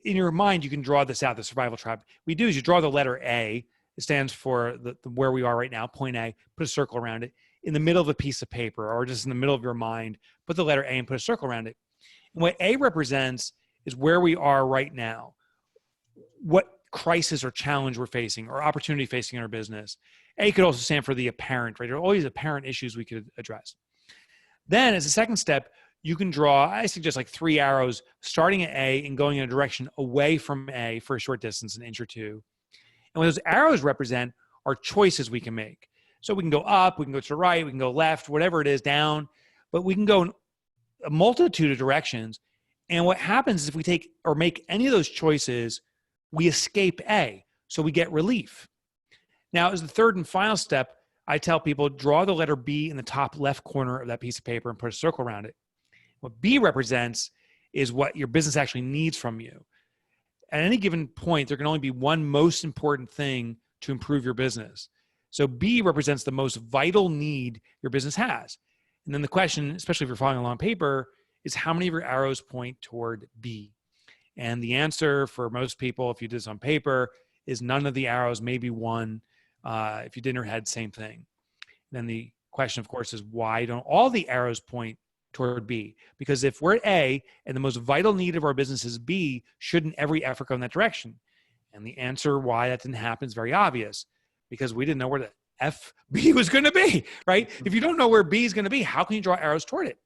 in your mind, you can draw this out, the survival trap. What we do is you draw the letter A. It stands for the where we are right now, point A, put a circle around it. In the middle of a piece of paper or just in the middle of your mind, put the letter A and put a circle around it. And what A represents is where we are right now, what crisis or challenge we're facing or opportunity facing in our business. A could also stand for the apparent, right? There are always apparent issues we could address. Then as a second step, you can draw, I suggest like 3 arrows starting at A and going in a direction away from A for a short distance, an inch or two. And what those arrows represent are choices we can make. So we can go up, we can go to the right, we can go left, whatever it is, down, but we can go in a multitude of directions. And what happens is if we take or make any of those choices, we escape A, so we get relief. Now, as the third and final step, I tell people, draw the letter B in the top left corner of that piece of paper and put a circle around it. What B represents is what your business actually needs from you. At any given point, there can only be one most important thing to improve your business. So B represents the most vital need your business has. And then the question, especially if you're following along paper, is how many of your arrows point toward B? And the answer for most people, if you did this on paper, is none of the arrows, maybe one. If you did in your head, same thing. Then the question, of course, is why don't all the arrows point toward B? Because if we're at A and the most vital need of our business is B, shouldn't every effort go in that direction? And the answer why that didn't happen is very obvious, because we didn't know where the F B was going to be, right? If you don't know where B is going to be, how can you draw arrows toward it?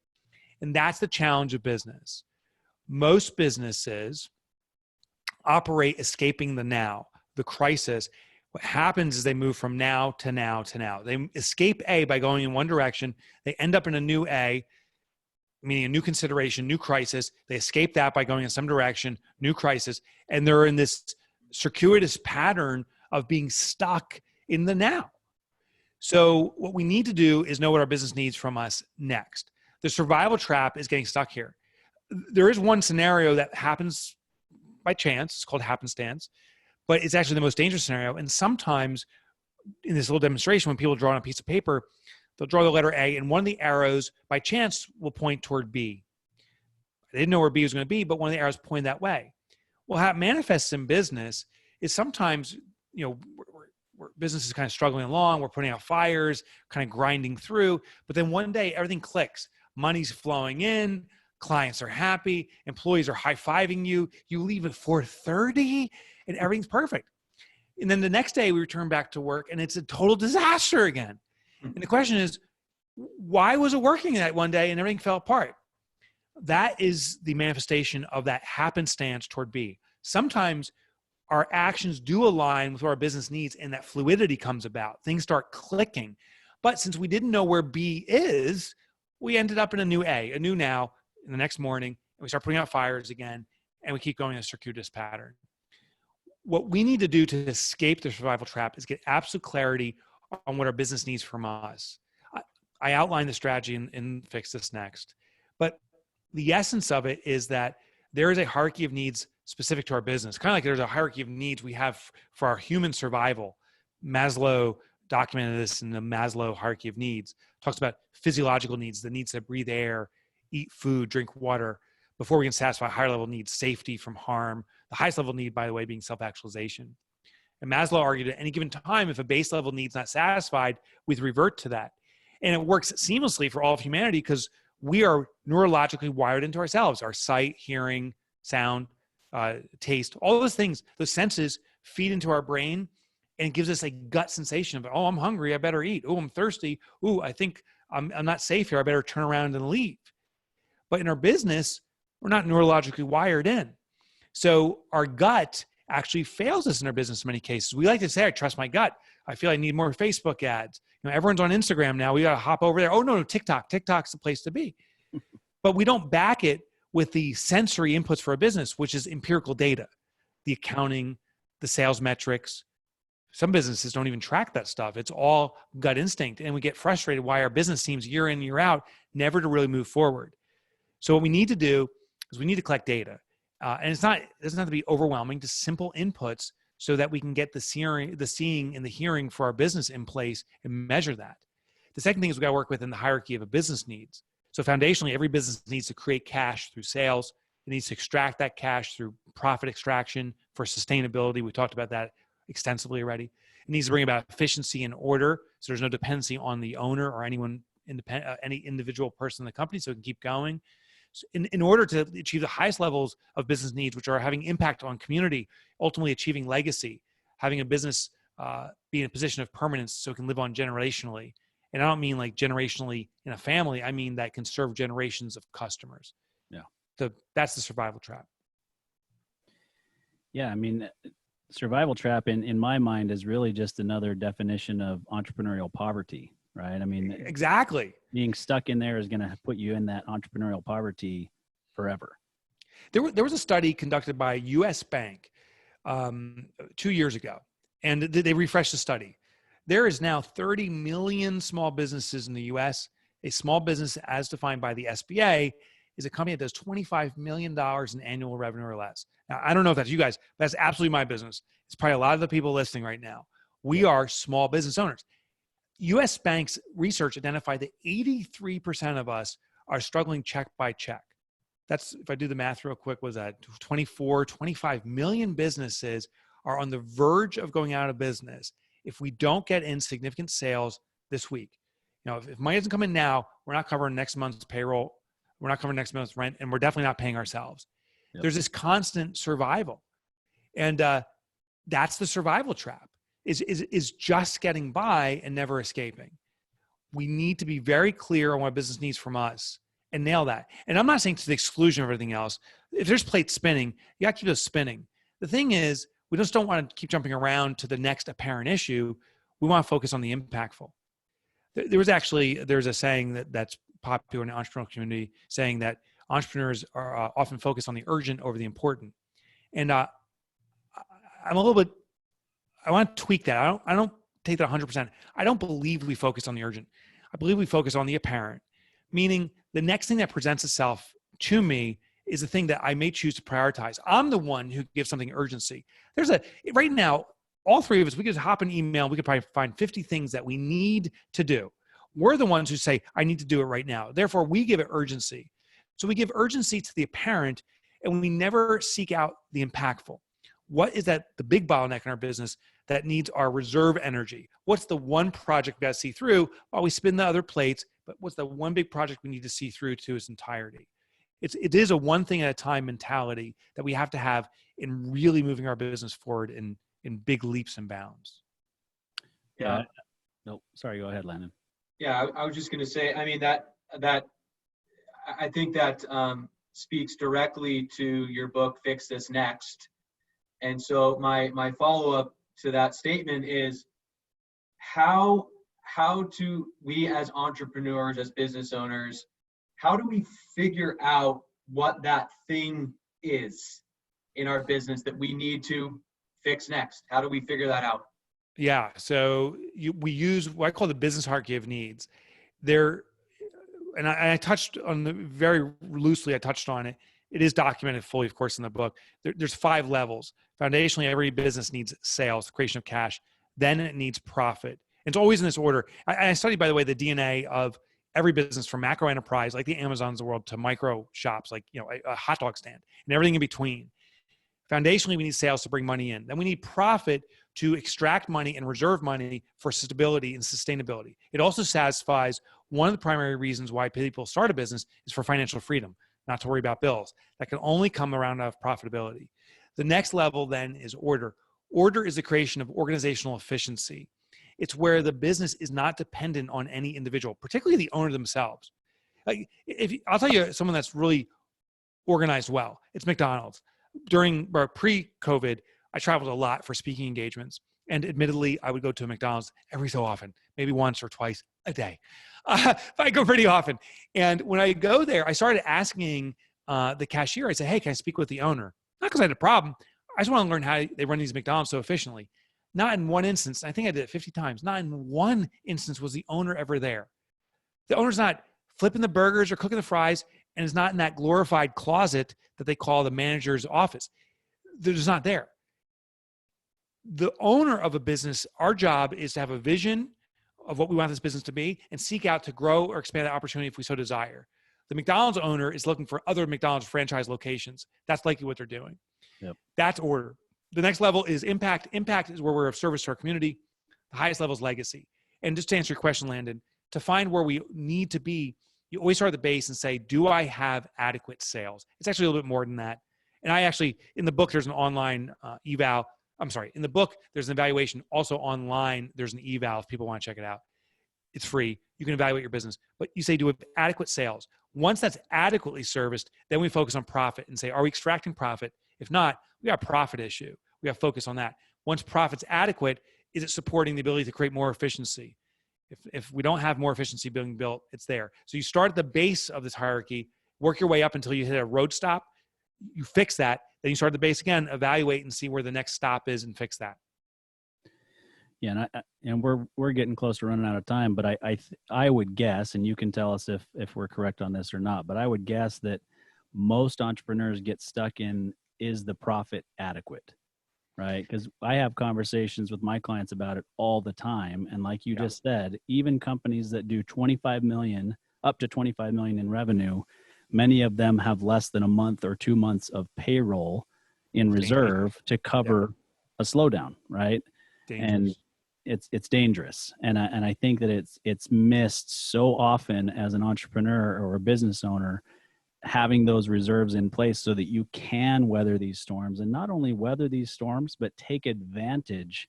And that's the challenge of business. Most businesses operate escaping the now, the crisis. What happens is they move from now to now to now. They escape A by going in one direction. They end up in a new A, meaning a new consideration, new crisis. They escape that by going in some direction, new crisis. And they're in this circuitous pattern of being stuck in the now. So what we need to do is know what our business needs from us next. The survival trap is getting stuck here. There is one scenario that happens by chance. It's called happenstance, but it's actually the most dangerous scenario. And sometimes in this little demonstration, when people draw on a piece of paper, they'll draw the letter A and one of the arrows by chance will point toward B. They didn't know where B was going to be, but one of the arrows pointed that way. Well, how it manifests in business is sometimes, business is kind of struggling along. We're putting out fires, kind of grinding through, but then one day everything clicks. Money's flowing in, clients are happy, employees are high-fiving you. You leave at 4:30 and everything's perfect. And then the next day we return back to work and it's a total disaster again. And the question is, why was it working that one day and everything fell apart? That is the manifestation of that happenstance toward B. Sometimes our actions do align with what our business needs and that fluidity comes about. Things start clicking. But since we didn't know where B is, we ended up in a new A, a new now, in the next morning, and we start putting out fires again, and we keep going in a circuitous pattern. What we need to do to escape the survival trap is get absolute clarity on what our business needs from us. I outlined the strategy in Fix This Next, but the essence of it is that there is a hierarchy of needs specific to our business, kind of like there's a hierarchy of needs we have for our human survival. Maslow documented this in the Maslow hierarchy of needs. Talks about physiological needs, the needs to breathe air, eat food, drink water, before we can satisfy higher level needs, safety from harm. The highest level need, by the way, being self-actualization. And Maslow argued at any given time, if a base level need's not satisfied, we revert to that. And it works seamlessly for all of humanity because we are neurologically wired into ourselves. Our sight, hearing, sound, taste, all those things, those senses feed into our brain and it gives us a gut sensation of, oh, I'm hungry, I better eat. Oh, I'm thirsty. Oh, I think I'm not safe here. I better turn around and leave. But in our business, we're not neurologically wired in. So our gut actually fails us in our business in many cases. We like to say, I trust my gut. I feel I need more Facebook ads. Everyone's on Instagram now. We got to hop over there. Oh, no, TikTok. TikTok's the place to be. But we don't back it with the sensory inputs for a business, which is empirical data, the accounting, the sales metrics. Some businesses don't even track that stuff. It's all gut instinct. And we get frustrated why our business seems year in, year out, never to really move forward. So what we need to do is we need to collect data. And it doesn't have to be overwhelming, just simple inputs so that we can get the seeing and the hearing for our business in place and measure that. The second thing is we got to work within the hierarchy of a business needs. So foundationally, every business needs to create cash through sales. It needs to extract that cash through profit extraction for sustainability. We talked about that extensively already. It needs to bring about efficiency and order, so there's no dependency on the owner or anyone independent, any individual person in the company, so it can keep going. So in order to achieve the highest levels of business needs, which are having impact on community, ultimately achieving legacy, having a business be in a position of permanence so it can live on generationally. And I don't mean like generationally in a family. I mean that can serve generations of customers. Yeah. So that's the survival trap. Yeah. I mean, survival trap in my mind is really just another definition of entrepreneurial poverty, right? I mean, exactly. Being stuck in there is going to put you in that entrepreneurial poverty forever. There was a study conducted by U.S. Bank 2 years ago, and they refreshed the study. There is now 30 million small businesses in the U.S. A small business, as defined by the SBA, is a company that does $25 million in annual revenue or less. Now, I don't know if that's you guys, but that's absolutely my business. It's probably a lot of the people listening right now. We are small business owners. U.S. Bank's research identified that 83% of us are struggling check by check. That's, if I do the math real quick, was that 25 million businesses are on the verge of going out of business if we don't get in significant sales this week. You know, if money doesn't come in now, we're not covering next month's payroll, we're not covering next month's rent, and we're definitely not paying ourselves. Yep. There's this constant survival. And that's the survival trap, is just getting by and never escaping. We need to be very clear on what business needs from us and nail that. And I'm not saying to the exclusion of everything else. If there's plates spinning, you got to keep those spinning. The thing is, we just don't want to keep jumping around to the next apparent issue. We want to focus on the impactful. There's a saying that's popular in the entrepreneurial community, saying that entrepreneurs are often focused on the urgent over the important. And I'm a little bit, I want to tweak that. I don't take that 100%. I don't believe we focus on the urgent. I believe we focus on the apparent, meaning the next thing that presents itself to me is the thing that I may choose to prioritize. I'm the one who gives something urgency. Right now, all three of us, we could hop an email. We could probably find 50 things that we need to do. We're the ones who say, I need to do it right now. Therefore, we give it urgency. So we give urgency to the apparent, and we never seek out the impactful. What is that the big bottleneck in our business that needs our reserve energy? What's the one project we got to see through while we spin the other plates? But what's the one big project we need to see through to its entirety? It is a one thing at a time mentality that we have to have in really moving our business forward in big leaps and bounds. Yeah. No, sorry. Go ahead, Landon. Yeah, I was just going to say, I mean, that I think that speaks directly to your book, Fix This Next. And so my follow-up to that statement is how do we as entrepreneurs, as business owners, how do we figure out what that thing is in our business that we need to fix next? How do we figure that out? Yeah. So we use what I call the business hierarchy of needs. And I touched on very loosely, I touched on it. It is documented fully, of course, in the book. There's 5 levels. Foundationally, every business needs sales, the creation of cash. Then it needs profit. It's always in this order. I studied, by the way, the DNA of every business from macro enterprise, like the Amazons of the world, to micro shops, like a hot dog stand, and everything in between. Foundationally, we need sales to bring money in. Then we need profit to extract money and reserve money for stability and sustainability. It also satisfies one of the primary reasons why people start a business is for financial freedom, not to worry about bills. That can only come around out of profitability. The next level then is order. Order is the creation of organizational efficiency. It's where the business is not dependent on any individual, particularly the owner themselves. I'll tell you someone that's really organized well. It's McDonald's. During pre-COVID, I traveled a lot for speaking engagements. And admittedly, I would go to McDonald's every so often, maybe once or twice a day. But I go pretty often. And when I go there, I started asking the cashier, I said, hey, can I speak with the owner? Not because I had a problem. I just want to learn how they run these McDonald's so efficiently. Not in one instance. I think I did it 50 times. Not in one instance was the owner ever there. The owner's not flipping the burgers or cooking the fries, and is not in that glorified closet that they call the manager's office. They're just not there. The owner of a business, our job is to have a vision of what we want this business to be and seek out to grow or expand the opportunity if we so desire. The McDonald's owner is looking for other McDonald's franchise locations. That's likely what they're doing. Yep. That's order. The next level is impact. Impact is where we're of service to our community. The highest level is legacy. And just to answer your question, Landon, to find where we need to be, you always start at the base and say, do I have adequate sales? It's actually a little bit more than that. And I actually, in the book, there's an online eval. In the book, there's an evaluation. Also online, there's an eval if people want to check it out. It's free. You can evaluate your business. But you say, do we have adequate sales? Once that's adequately serviced, then we focus on profit and say, are we extracting profit? If not, we got a profit issue. We have to focus on that. Once profit's adequate, is it supporting the ability to create more efficiency? If we don't have more efficiency being built, it's there. So you start at the base of this hierarchy, work your way up until you hit a road stop. You fix that. Then you start at the base again, evaluate and see where the next stop is and fix that. Yeah, and we're getting close to running out of time, but I would guess, and you can tell us if we're correct on this or not, but I would guess that most entrepreneurs get stuck in, is the profit adequate, right? Because I have conversations with my clients about it all the time, and like you just said, even companies that do 25 million, up to 25 million in revenue, many of them have less than a month or 2 months of payroll in reserve to cover a slowdown, right? Dangerous. And it's dangerous. And I think that it's missed so often as an entrepreneur or a business owner, having those reserves in place so that you can weather these storms, and not only weather these storms, but take advantage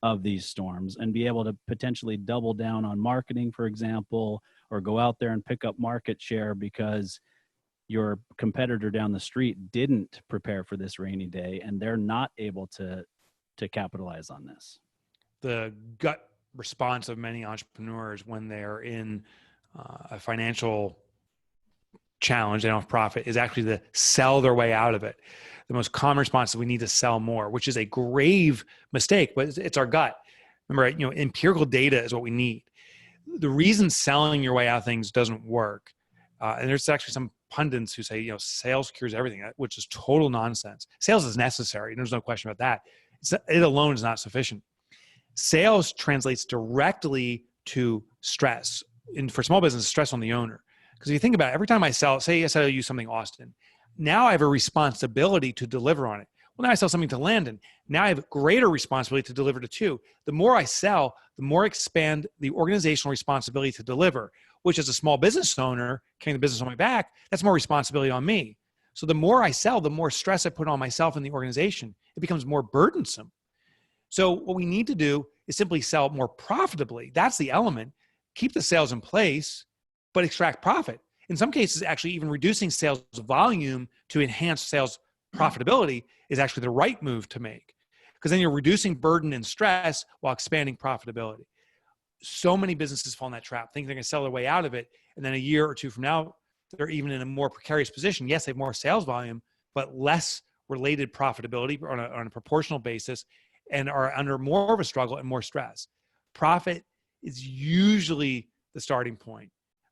of these storms and be able to potentially double down on marketing, for example, or go out there and pick up market share because your competitor down the street didn't prepare for this rainy day and they're not able to capitalize on this. The gut response of many entrepreneurs when they're in a financial challenge, they don't have profit, is actually to sell their way out of it. The most common response is we need to sell more, which is a grave mistake, but it's our gut. Remember, empirical data is what we need. The reason selling your way out of things doesn't work, and there's actually some pundits who say, sales cures everything, which is total nonsense. Sales is necessary. There's no question about that. It alone is not sufficient. Sales translates directly to stress. And for small business, stress on the owner. Because if you think about it, every time I sell, say I sell you something, Austin, now I have a responsibility to deliver on it. Well, now I sell something to Landon. Now I have greater responsibility to deliver to two. The more I sell, the more expand the organizational responsibility to deliver, which as a small business owner, carrying the business on my back, that's more responsibility on me. So the more I sell, the more stress I put on myself and the organization. It becomes more burdensome. So what we need to do is simply sell more profitably. That's the element. Keep the sales in place, but extract profit. In some cases, actually even reducing sales volume to enhance sales profitability is actually the right move to make, because then you're reducing burden and stress while expanding profitability. So many businesses fall in that trap, thinking they're going to sell their way out of it. And then a year or two from now, they're even in a more precarious position. Yes, they have more sales volume, but less related profitability on a proportional basis, and are under more of a struggle and more stress. Profit is usually the starting point.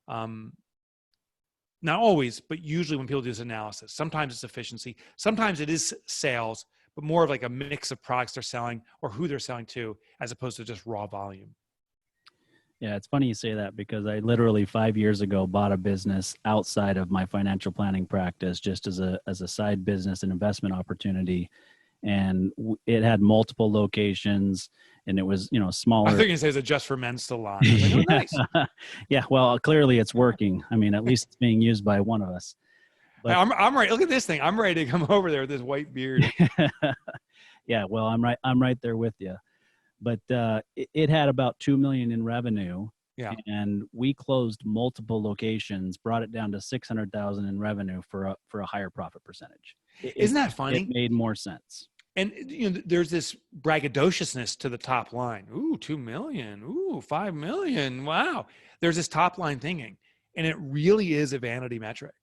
Not always, but usually when people do this analysis. Sometimes it's efficiency. Sometimes it is sales, but more of like a mix of products they're selling or who they're selling to, as opposed to just raw volume. Yeah, it's funny you say that, because I literally 5 years ago bought a business outside of my financial planning practice, just as a side business and investment opportunity. And it had multiple locations, and it was, smaller. I think you were going to say it's a Just for Men salon. I was like, oh, nice. Yeah, well, clearly it's working. I mean, at least it's being used by one of us. But, I'm ready. Look at this thing. I'm ready to come over there with this white beard. Yeah, well, I'm right there with you. But it had about 2 million in revenue. Yeah. And we closed multiple locations, brought it down to 600,000 in revenue for a higher profit percentage. Isn't that funny? It made more sense. And there's this braggadociousness to the top line. Ooh, 2 million. Ooh, 5 million. Wow. There's this top line thinking, and it really is a vanity metric.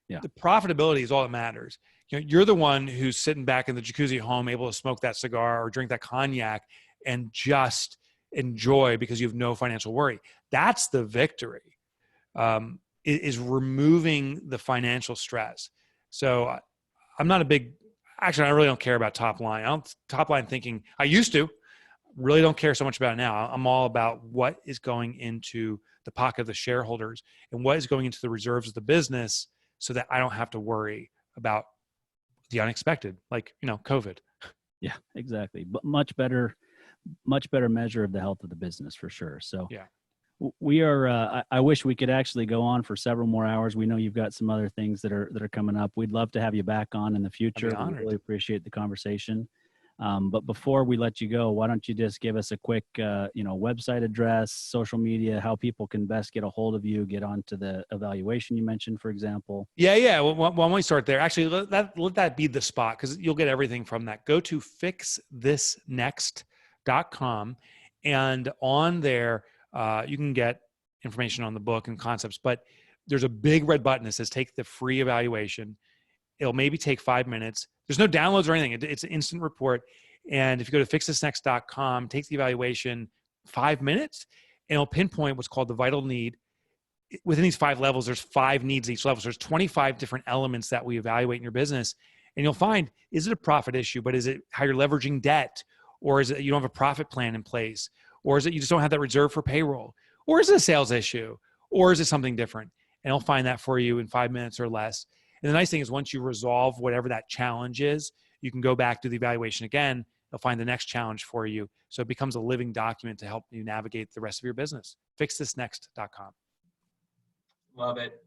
Yeah. The profitability is all that matters. You're the one who's sitting back in the jacuzzi at home, able to smoke that cigar or drink that cognac and just enjoy because you have no financial worry. That's the victory, is removing the financial stress. So I'm not a big, actually, I really don't care about top line. Top line thinking, I used to, really don't care so much about it now. I'm all about what is going into the pocket of the shareholders, and what is going into the reserves of the business, so that I don't have to worry about the unexpected, like, COVID. Yeah, exactly. But much better measure of the health of the business for sure. So Yeah. We are, I wish we could actually go on for several more hours. We know you've got some other things that are coming up. We'd love to have you back on in the future. We really appreciate the conversation. But before we let you go, why don't you just give us a quick, website address, social media, how people can best get a hold of you, get onto the evaluation you mentioned, for example. Yeah. Well, why don't we start there? Actually, let that be the spot, because you'll get everything from that. Go to fixthisnext.com, and on there, you can get information on the book and concepts, but there's a big red button that says take the free evaluation. It'll maybe take 5 minutes. There's no downloads or anything. It's an instant report. And if you go to fixthisnext.com, take the evaluation, 5 minutes, and it'll pinpoint what's called the vital need. Within these 5 levels, there's 5 needs each level. So there's 25 different elements that we evaluate in your business. And you'll find, is it a profit issue, but is it how you're leveraging debt? Or is it you don't have a profit plan in place? Or is it you just don't have that reserve for payroll? Or is it a sales issue? Or is it something different? And it'll find that for you in 5 minutes or less. And the nice thing is, once you resolve whatever that challenge is, you can go back to the evaluation again. They'll find the next challenge for you. So it becomes a living document to help you navigate the rest of your business. Fixthisnext.com. Love it.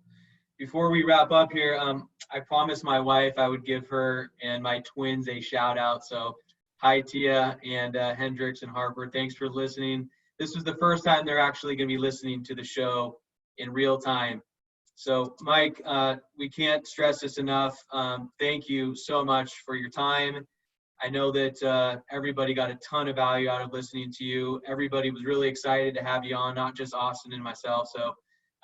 Before we wrap up here, I promised my wife I would give her and my twins a shout out. So hi, Tia and Hendricks and Harper. Thanks for listening. This was the first time they're actually going to be listening to the show in real time. So Mike, we can't stress this enough. Thank you so much for your time. I know that everybody got a ton of value out of listening to you. Everybody was really excited to have you on, not just Austin and myself. So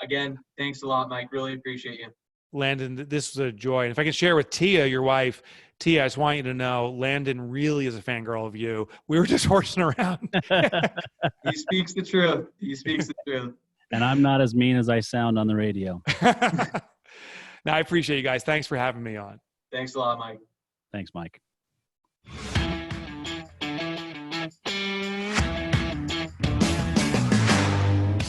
again, thanks a lot, Mike. Really appreciate you. Landon, this was a joy. And if I can share with Tia, your wife, Tia, I just want you to know, Landon really is a fangirl of you. We were just horsing around. He speaks the truth. He speaks the truth. And I'm not as mean as I sound on the radio. No, I appreciate you guys. Thanks for having me on. Thanks a lot, Mike. Thanks, Mike.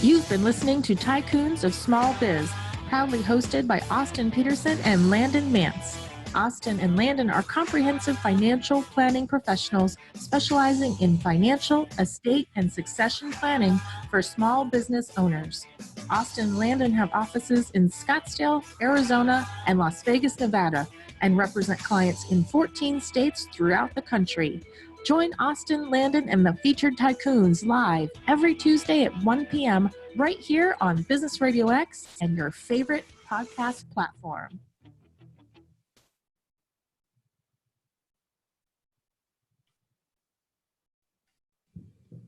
You've been listening to Tycoons of Small Biz, proudly hosted by Austin Peterson and Landon Mance. Austin and Landon are comprehensive financial planning professionals specializing in financial, estate, and succession planning for small business owners. Austin and Landon have offices in Scottsdale, Arizona, and Las Vegas, Nevada, and represent clients in 14 states throughout the country. Join Austin, Landon, and the featured Tycoons live every Tuesday at 1 p.m. right here on Business Radio X and your favorite podcast platform.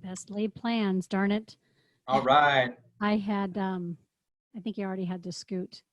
Best laid plans, darn it. All right. I had, I think you already had to scoot.